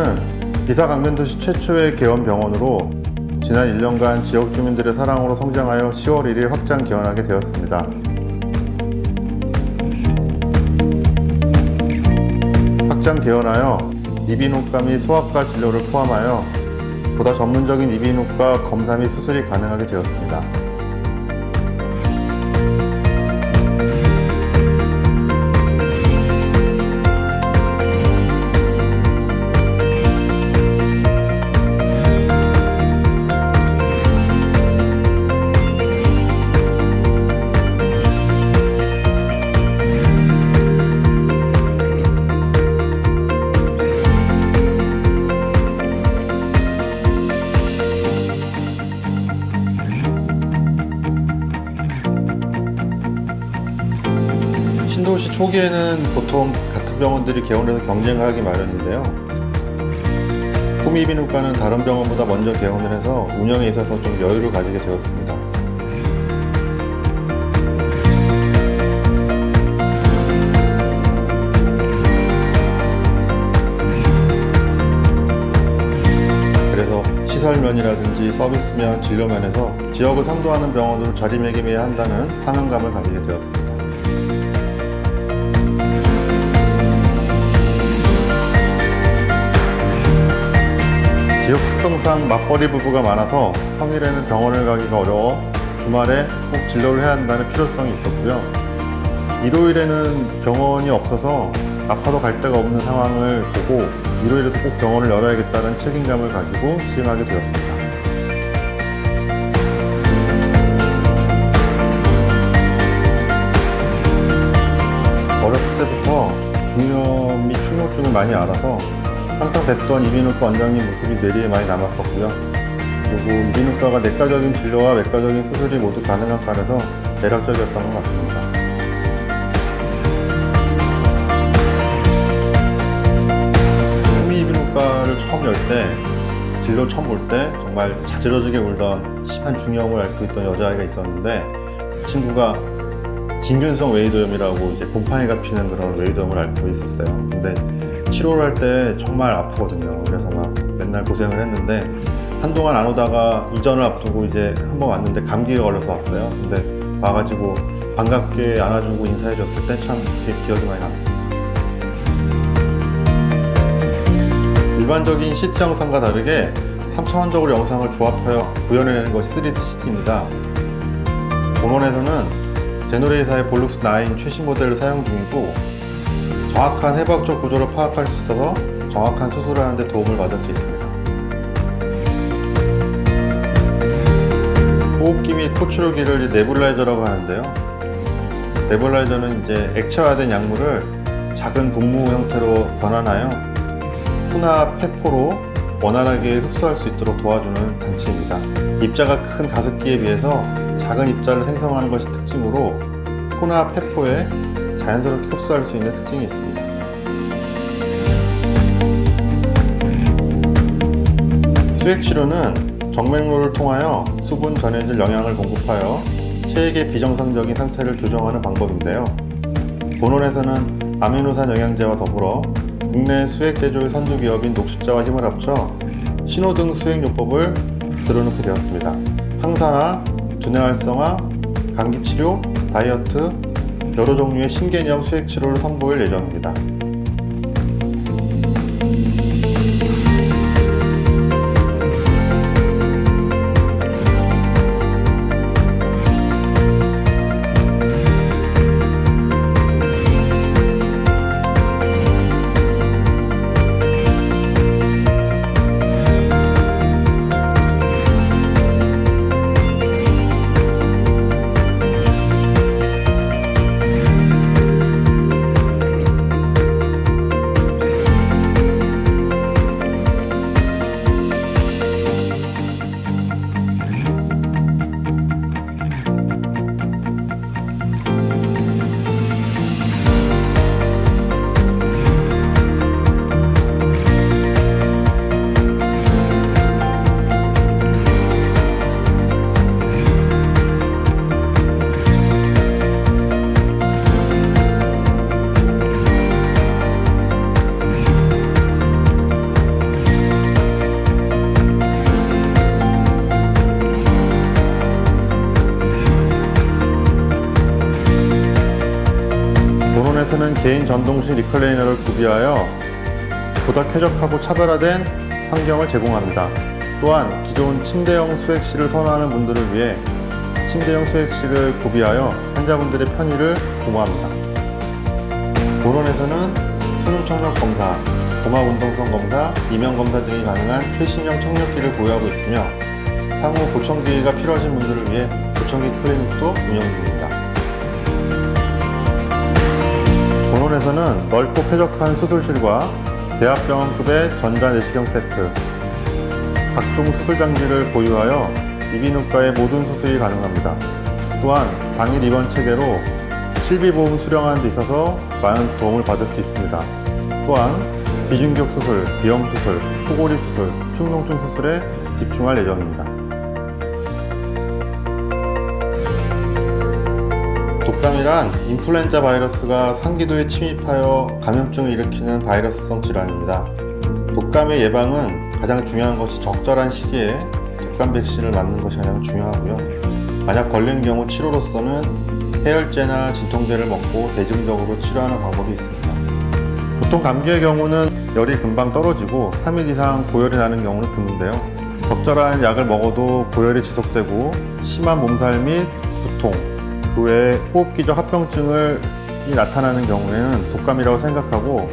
신도시는 이사강변도시 최초의 개원병원으로 지난 1년간 지역 주민들의 사랑으로 성장하여 10월 1일 확장 개원하게 되었습니다. 확장 개원하여 이비인후과 및 소아과 진료를 포함하여 보다 전문적인 이비인후과 검사 및 수술이 가능하게 되었습니다. 신도시 초기에는 보통 같은 병원들이 개원해서 경쟁을 하기 마련인데요. 포미이비인후과는 다른 병원보다 먼저 개원을 해서 운영에 있어서 좀 여유를 가지게 되었습니다. 그래서 시설면이라든지 서비스면, 진료면에서 지역을 선도하는 병원으로 자리매김해야 한다는 사명감을 가지게 되었습니다. 지역 특성상 맞벌이 부부가 많아서 평일에는 병원을 가기가 어려워 주말에 꼭 진료를 해야 한다는 필요성이 있었고요. 일요일에는 병원이 없어서 아파도 갈 데가 없는 상황을 보고 일요일에도 꼭 병원을 열어야겠다는 책임감을 가지고 시행하게 되었습니다. 어렸을 때부터 중이염 및 충농증을 많이 알아서 항상 뵙던 이비인후과 원장님 모습이 뇌리에 많이 남았었고요. 그리고 이비인후과가 내과적인 진료와 외과적인 수술이 모두 가능한 과라서 매력적이었던 것 같습니다. 포미이비인후과를 처음 열 때, 진료 처음 볼 때 정말 자지러지게 울던 심한 중이염을 앓고 있던 여자아이가 있었는데 그 친구가 진균성 웨이도염이라고 이제 곰팡이가 피는 그런 웨이도염을 앓고 있었어요. 근데 치료를 할 때 정말 아프거든요. 그래서 막 맨날 고생을 했는데 한동안 안 오다가 이전을 앞두고 이제 한번 왔는데 감기가 걸려서 왔어요. 근데 와가지고 반갑게 안아주고 인사해줬을 때 참 기억이 많이 남습니다. 일반적인 CT 영상과 다르게 3차원적으로 영상을 조합하여 구현해내는 것이 3D CT입니다. 본원에서는 제노레이사의 볼룩스 9 최신 모델을 사용 중이고 정확한 해부학적 구조를 파악할 수 있어서 정확한 수술을 하는 데 도움을 받을 수 있습니다. 호흡기 및 코출기를 네뷸라이저라고 하는데요. 네뷸라이저는 이제 액체화된 약물을 작은 분무 형태로 변환하여 코나 폐포로 원활하게 흡수할 수 있도록 도와주는 장치입니다. 입자가 큰 가습기에 비해서 작은 입자를 생성하는 것이 특징으로 코나 폐포에 자연스럽게 흡수할 수 있는 특징이 있습니다. 수액치료는 정맥류를 통하여 수분 전해질 영양을 공급하여 체액의 비정상적인 상태를 교정하는 방법인데요. 본원에서는 아미노산 영양제와 더불어 국내 수액 제조의 선두 기업인 녹십자와 힘을 합쳐 신호등 수액요법을 들어놓게 되었습니다. 항산화, 두뇌 활성화, 감기 치료, 다이어트, 여러 종류의 신개념 수액 치료를 선보일 예정입니다. 개인 전동식 리클레이너를 구비하여 보다 쾌적하고 차별화된 환경을 제공합니다. 또한 기존 침대형 수액실을 선호하는 분들을 위해 침대형 수액실을 구비하여 환자분들의 편의를 도모합니다. 본원에서는 수능 청력 검사, 고막 운동성 검사, 이명 검사 등이 가능한 최신형 청력기를 보유하고 있으며 향후 보청기가 필요하신 분들을 위해 보청기 클리닉도 운영 중입니다. 본원에서는 넓고 쾌적한 수술실과 대학병원급의 전자내시경 세트, 각종 수술 장비를 보유하여 이비인후과의 모든 수술이 가능합니다. 또한 당일 입원 체계로 실비보험 수령하는 데 있어서 많은 도움을 받을 수 있습니다. 또한 비중격 수술, 비염 수술, 코골이 수술, 축농증 수술에 집중할 예정입니다. 독감이란 인플루엔자 바이러스가 상기도에 침입하여 감염증을 일으키는 바이러스성 질환입니다. 독감의 예방은 가장 중요한 것이 적절한 시기에 독감 백신을 맞는 것이 가장 중요하고요. 만약 걸린 경우 치료로서는 해열제나 진통제를 먹고 대증적으로 치료하는 방법이 있습니다. 보통 감기의 경우는 열이 금방 떨어지고 3일 이상 고열이 나는 경우는 드문데요. 적절한 약을 먹어도 고열이 지속되고 심한 몸살 및 두통, 그 외에 호흡기적 합병증이 나타나는 경우에는 독감이라고 생각하고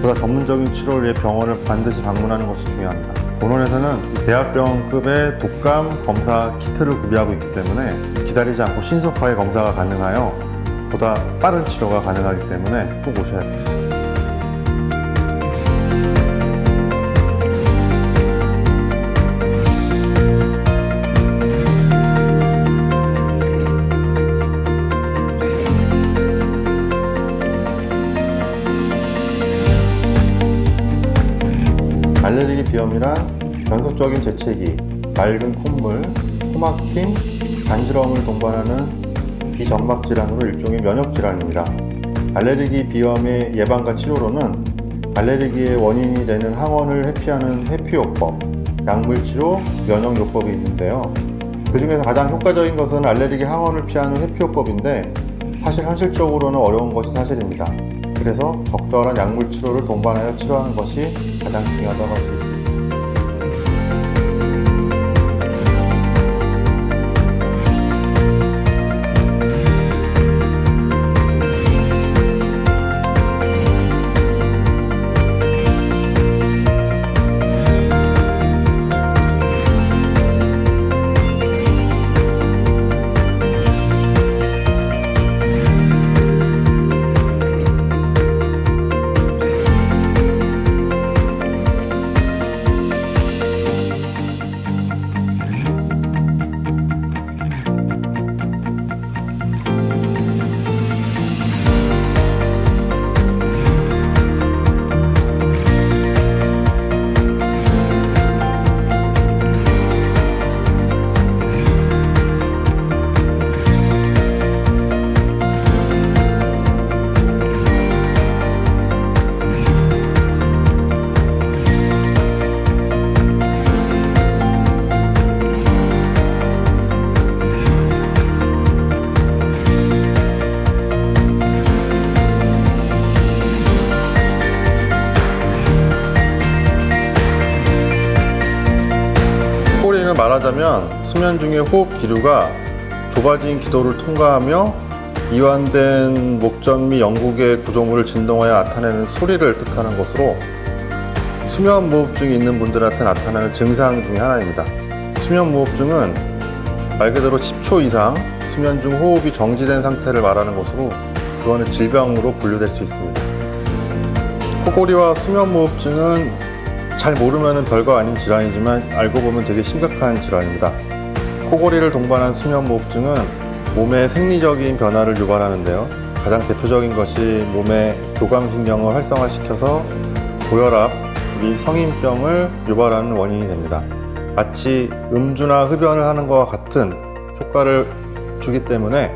보다 전문적인 치료를 위해 병원을 반드시 방문하는 것이 중요합니다. 본원에서는 대학병원급의 독감 검사 키트를 구비하고 있기 때문에 기다리지 않고 신속하게 검사가 가능하여 보다 빠른 치료가 가능하기 때문에 꼭 오셔야 됩니다. 알레르기 비염이란 연속적인 재채기, 맑은 콧물, 코막힘, 간지러움을 동반하는 비점막 질환으로 일종의 면역 질환입니다. 알레르기 비염의 예방과 치료로는 알레르기의 원인이 되는 항원을 회피하는 회피요법, 약물치료, 면역요법이 있는데요. 그 중에서 가장 효과적인 것은 알레르기 항원을 피하는 회피요법인데 사실 현실적으로는 어려운 것이 사실입니다. 그래서 적절한 약물 치료를 동반하여 치료하는 것이 가장 중요하다고 할 수 있습니다. 말하자면 수면 중에 호흡 기류가 좁아진 기도를 통과하며 이완된 목전 및 영국의 구조물을 진동하여 나타내는 소리를 뜻하는 것으로 수면무호흡증이 있는 분들한테 나타나는 증상 중에 하나입니다. 수면무호흡증은 말 그대로 10초 이상 수면 중 호흡이 정지된 상태를 말하는 것으로 그거는 질병으로 분류될 수 있습니다. 코골이와 수면무호흡증은 잘 모르면 별거 아닌 질환이지만 알고 보면 되게 심각한 질환입니다. 코골이를 동반한 수면무호흡증은 몸의 생리적인 변화를 유발하는데요. 가장 대표적인 것이 몸의 교감신경을 활성화시켜서 고혈압 및 성인병을 유발하는 원인이 됩니다. 마치 음주나 흡연을 하는 것과 같은 효과를 주기 때문에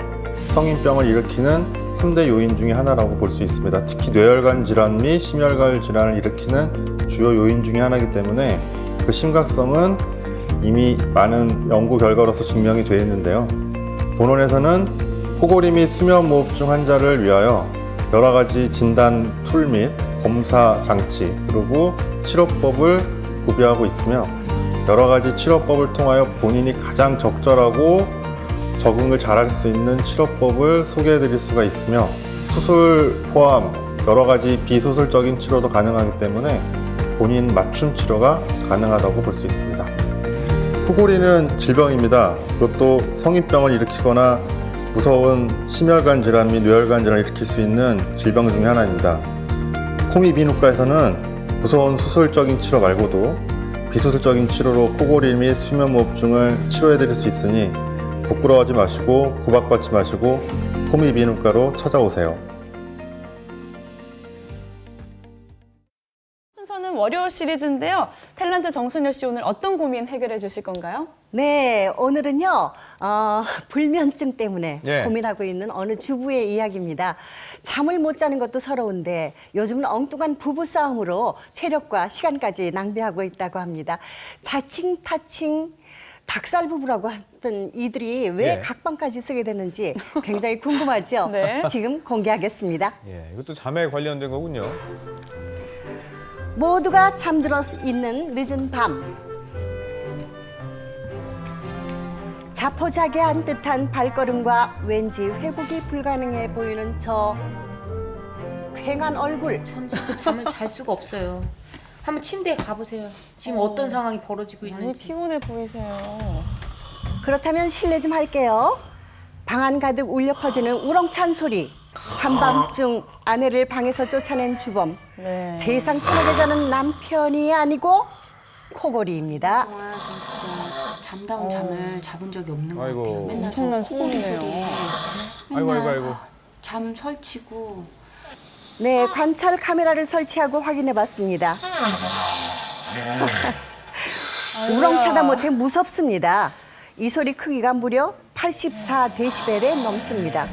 성인병을 일으키는 3대 요인 중에 하나라고 볼 수 있습니다. 특히 뇌혈관 질환 및 심혈관 질환을 일으키는 주요 요인 중에 하나이기 때문에 그 심각성은 이미 많은 연구 결과로서 증명이 되어 있는데요. 본원에서는 코골이 및 수면무호흡증 환자를 위하여 여러 가지 진단 툴 및 검사 장치 그리고 치료법을 구비하고 있으며 여러 가지 치료법을 통하여 본인이 가장 적절하고 적응을 잘할 수 있는 치료법을 소개해 드릴 수가 있으며 수술 포함 여러 가지 비수술적인 치료도 가능하기 때문에 본인 맞춤 치료가 가능하다고 볼 수 있습니다. 코골이는 질병입니다. 그것도 성인병을 일으키거나 무서운 심혈관 질환 및 뇌혈관 질환을 일으킬 수 있는 질병 중에 하나입니다. 코미비인후과에서는 무서운 수술적인 치료 말고도 비수술적인 치료로 코골이 및 수면무호흡증을 치료해 드릴 수 있으니 부끄러워하지 마시고 구박받지 마시고 코미비인후과로 찾아오세요. 순서는 월요 시리즈인데요. 탤런트 정순여 씨 오늘 어떤 고민 해결해 주실 건가요? 네, 오늘은요, 불면증 때문에 예. 고민하고 있는 어느 주부의 이야기입니다. 잠을 못 자는 것도 서러운데 요즘은 엉뚱한 부부싸움으로 체력과 시간까지 낭비하고 있다고 합니다. 자칭, 타칭, 닭살 부부라고 하던 이들이 왜 예. 각방까지 쓰게 됐는지 굉장히 궁금하죠? 네. 지금 공개하겠습니다. 예, 이것도 잠에 관련된 거군요. 모두가 잠들어 있는 늦은 밤. 자포자기한 듯한 발걸음과 왠지 회복이 불가능해 보이는 저 휑한 얼굴. 전 진짜 잠을 잘 수가 없어요. 한번 침대에 가보세요. 지금 어떤 상황이 벌어지고 많이 있는지. 피곤해 보이세요. 그렇다면 실례 좀 할게요. 방 안 가득 울려 퍼지는 우렁찬 소리. 한밤중 아내를 방에서 쫓아낸 주범. 네. 세상 편하게 자는 남편이 아니고 코골이입니다. 정말 전 잠다운 잠을 자본 적이 없는 것 아이고. 같아요. 맨날 엄청난 저 코골이 소음이네요. 소리. 아이고, 맨날 아이고, 아이고. 잠 설치고 네, 관찰 카메라를 설치하고 확인해 봤습니다. 우렁차다 못해 무섭습니다. 이 소리 크기가 무려 84데시벨에 넘습니다.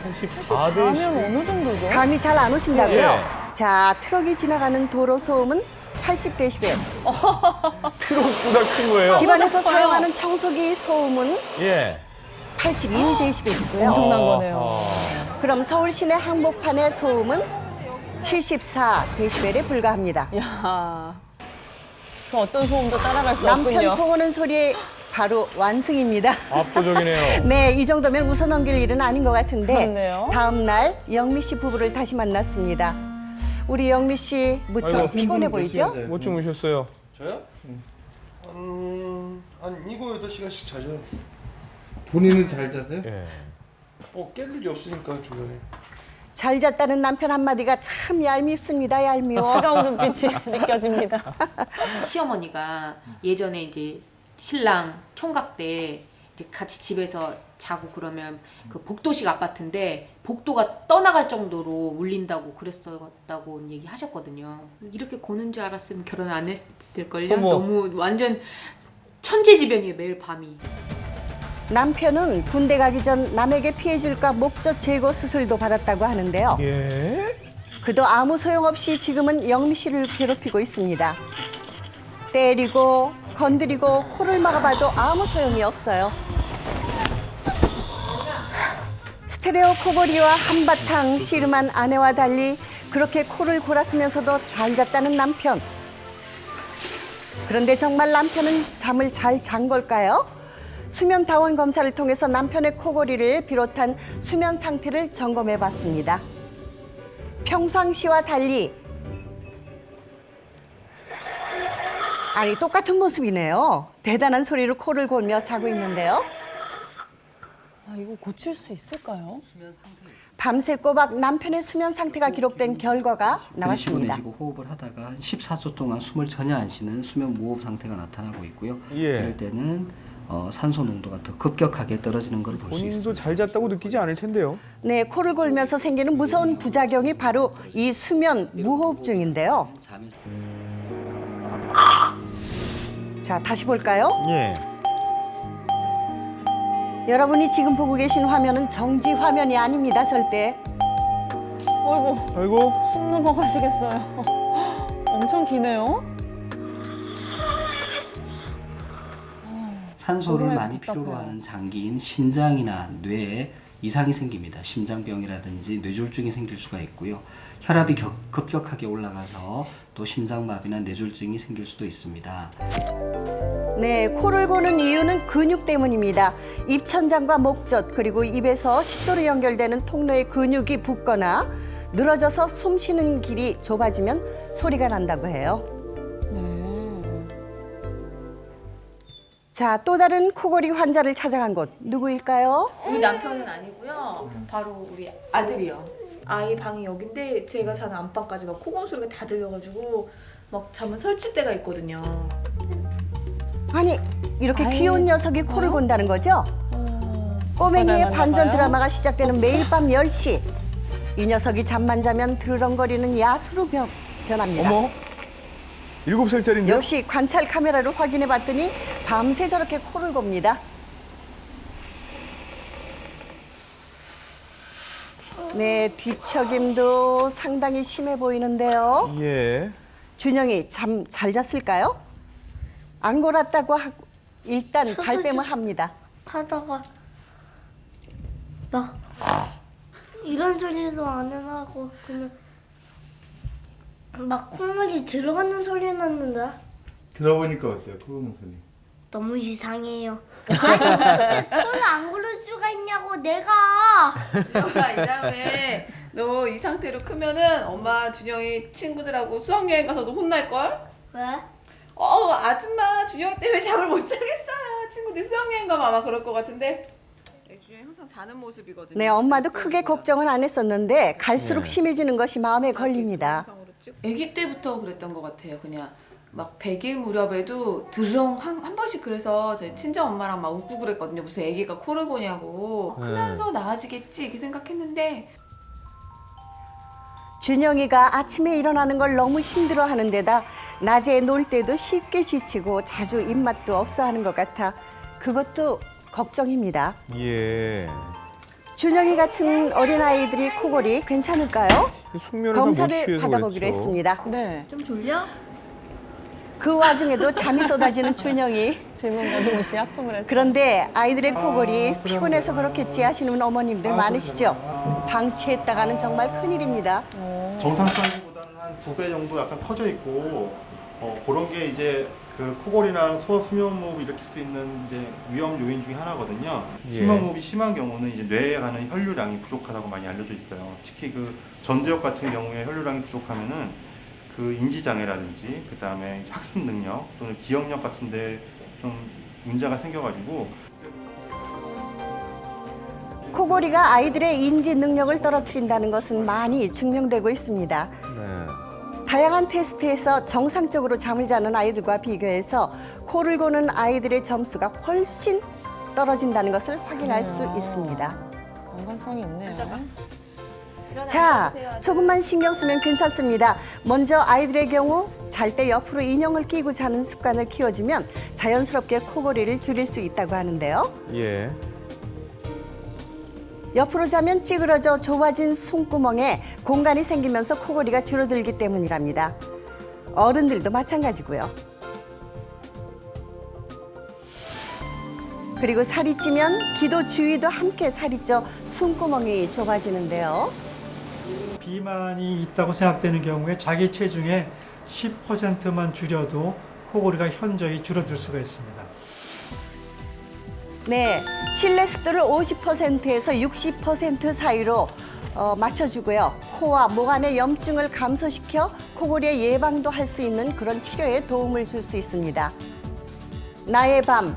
84대 자면 어느 정도죠? 감이 잘 안 오신다고요? 예. 자, 트럭이 지나가는 도로 소음은 80데시벨. 트럭보다 큰 거예요. 집안에서 사용하는 청소기 소음은 예. 81데시벨이고요. 엄청난 거네요. 그럼 서울 시내 한복판의 소음은 74데시벨에 불과합니다. 야, 그 어떤 소음도 따라갈 수 남편 없군요. 통오는 소리의 바로 완승입니다. 압도적이네요. 네, 이 정도면 웃어 넘길 일은 아닌 것 같은데 그렇네요. 다음 날 영미 씨 부부를 다시 만났습니다. 우리 영미 씨 무척 아이고. 피곤해 보이죠? 못 주무셨어요? 저요? 한 7, 8시간씩 자죠. 본인은 잘 자세요? 예. 깰 일이 없으니까 주변에. 잘 잤다는 남편 한마디가 참 얄밉습니다. 얄미워. 차가운 눈빛이 느껴집니다. 시어머니가 예전에 이제 신랑 총각 때 이제 같이 집에서 자고 그러면 그 복도식 아파트인데 복도가 떠나갈 정도로 울린다고 그랬었다고 얘기 하셨거든요. 이렇게 고는 줄 알았으면 결혼 안 했을걸요. 어머. 너무 완전 천재지변이에요, 매일 밤이. 남편은 군대 가기 전 남에게 피해 줄까 목젖 제거 수술도 받았다고 하는데요. 예? 그도 아무 소용없이 지금은 영미 씨를 괴롭히고 있습니다. 때리고 건드리고 코를 막아봐도 아무 소용이 없어요. 스테레오 코골이와 한바탕 씨름한 아내와 달리 그렇게 코를 골았으면서도 잘 잤다는 남편. 그런데 정말 남편은 잠을 잘 잔 걸까요? 수면 다원 검사를 통해서 남편의 코골이를 비롯한 수면 상태를 점검해 봤습니다. 평상시와 달리 아니 똑같은 모습이네요. 대단한 소리로 코를 골며 자고 있는데요. 아, 이거 고칠 수 있을까요? 밤새 꼬박 남편의 수면 상태가 기록된 결과가 나왔습니다. 들이쉬고 내쉬고 호흡을 하다가 한 14초 동안 숨을 전혀 안 쉬는 수면 무호흡 상태가 나타나고 있고요. 예. 이럴 때는 산소 농도가 더 급격하게 떨어지는 걸 볼 수 본인도 있습니다. 잘 잤다고 느끼지 않을 텐데요. 네, 코를 골면서 생기는 무서운 부작용이 바로 이 수면 무호흡증인데요. 잠에서 자, 다시 볼까요? 예. 여러분이 지금 보고 계신 화면은 정지 화면이 아닙니다, 절대. 어이구, 아이고. 숨 넘어가시겠어요. 엄청 기네요. 산소를 정말 많이 필요로 답답해요. 하는 장기인 심장이나 뇌에 이상이 생깁니다. 심장병이라든지 뇌졸중이 생길 수가 있고요. 혈압이 급격하게 올라가서 또 심장마비나 뇌졸중이 생길 수도 있습니다. 네, 코를 고는 이유는 근육 때문입니다. 입천장과 목젖 그리고 입에서 식도로 연결되는 통로의 근육이 붓거나 늘어져서 숨 쉬는 길이 좁아지면 소리가 난다고 해요. 자, 또 다른 코골이 환자를 찾아간 곳 누구일까요? 우리 남편은 아니고요. 바로 우리 아들이요. 아이 방이 여긴데 제가 자는 안방까지 막 코골 소리가 다 들려가지고 막 잠을 설칠 때가 있거든요. 아니, 이렇게 귀여운 녀석이 코를 곤다는 거죠? 꼬맹이의 반전 드라마가 시작되는 매일 밤 10시. 이 녀석이 잠만 자면 드르렁거리는 야수로 변합니다. 어머, 7살짜리인데? 역시 관찰 카메라로 확인해 봤더니 밤새 저렇게 코를 곱니다. 네, 뒤척임도 상당히 심해 보이는데요. 예. 준영이 잠 잘 잤을까요? 안 골았다고 하고 일단 발뺌을 합니다. 하다가 막 이런 소리도 안 하고 그냥 막 콧물이 들어가는 소리 났는데 들어보니까 어때요? 그거는 소리. 너무 이상해요. 어떻게 코를 안 고를 수가 있냐고 내가. 준영아 이 다음에 너 이 상태로 크면은 엄마 준영이 친구들하고 수학여행 가서도 혼날걸? 왜? 아줌마 준영 때문에 잠을 못 자겠어요. 친구들 수학여행 가면 아마 그럴 것 같은데. 준영이 항상 자는 모습이거든요. 네, 엄마도 크게 걱정은 안 했었는데 갈수록 심해지는 것이 마음에 걸립니다. 아기 때부터 그랬던 것 같아요. 그냥 막 100일 무렵에도 드렁 한 번씩 그래서 저희 친정 엄마랑 막 웃고 그랬거든요. 무슨 아기가 코를 고냐고. 크면서 나아지겠지 이렇게 생각했는데 준영이가 아침에 일어나는 걸 너무 힘들어하는 데다 낮에 놀 때도 쉽게 지치고 자주 입맛도 없어하는 것 같아 그것도 걱정입니다. 예. 준영이 같은 어린아이들이 코골이 괜찮을까요? 숙면을 다못 검사를 취해서 받아보기로 그랬죠. 했습니다. 네. 좀 졸려? 그 와중에도 잠이 쏟아지는 준영이. 질문과 동시에 하품을 했어요. 그런데 아이들의 코골이 피곤해서 그렇겠지 하시는 어머님들 많으시죠? 방치했다가는 정말 큰일입니다. 정상 사이즈보다는 한 2배 정도 약간 커져 있고 그런 게 이제 그 코골이나 소수면무호흡을 일으킬 수 있는 이제 위험 요인 중에 하나거든요. 예. 수면무호흡이 심한 경우는 이제 뇌에 가는 혈류량이 부족하다고 많이 알려져 있어요. 특히 그 전두엽 같은 경우에 혈류량이 부족하면은 그 인지 장애라든지 그 다음에 학습 능력 또는 기억력 같은데 좀 문제가 생겨가지고. 코골이가 아이들의 인지 능력을 떨어뜨린다는 것은 많이 증명되고 있습니다. 네. 다양한 테스트에서 정상적으로 잠을 자는 아이들과 비교해서 코를 고는 아이들의 점수가 훨씬 떨어진다는 것을 확인할 수 있습니다. 연관성이 있네요. 자, 조금만 신경 쓰면 괜찮습니다. 먼저 아이들의 경우 잘 때 옆으로 인형을 끼고 자는 습관을 키워주면 자연스럽게 코골이를 줄일 수 있다고 하는데요. 예. 옆으로 자면 찌그러져 좁아진 숨구멍에 공간이 생기면서 코골이가 줄어들기 때문이랍니다. 어른들도 마찬가지고요. 그리고 살이 찌면 기도 주위도 함께 살이 쪄 숨구멍이 좁아지는데요. 비만이 있다고 생각되는 경우에 자기 체중의 10%만 줄여도 코골이가 현저히 줄어들 수가 있습니다. 네, 실내 습도를 50%에서 60% 사이로 맞춰주고요. 코와 목 안의 염증을 감소시켜 코골이의 예방도 할 수 있는 그런 치료에 도움을 줄 수 있습니다. 나의 밤,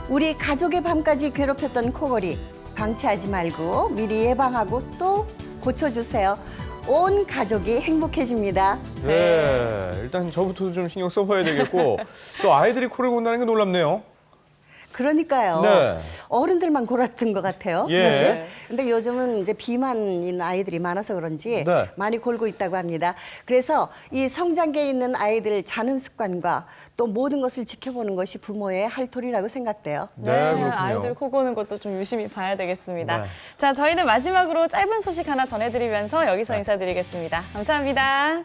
우리 가족의 밤까지 괴롭혔던 코골이 방치하지 말고 미리 예방하고 또 고쳐주세요. 온 가족이 행복해집니다. 네. 일단 저부터도 좀 신경 써봐야 되겠고 또 아이들이 코를 곤다는 게 놀랍네요. 그러니까요. 네. 어른들만 골았던 것 같아요. 예. 사실. 근데 요즘은 이제 비만인 아이들이 많아서 그런지 네. 많이 골고 있다고 합니다. 그래서 이 성장기에 있는 아이들 자는 습관과 또 모든 것을 지켜보는 것이 부모의 할 토리라고 생각돼요. 네, 그렇군요. 아이들 코 고는 것도 좀 유심히 봐야 되겠습니다. 네. 자, 저희는 마지막으로 짧은 소식 하나 전해드리면서 여기서 인사드리겠습니다. 감사합니다.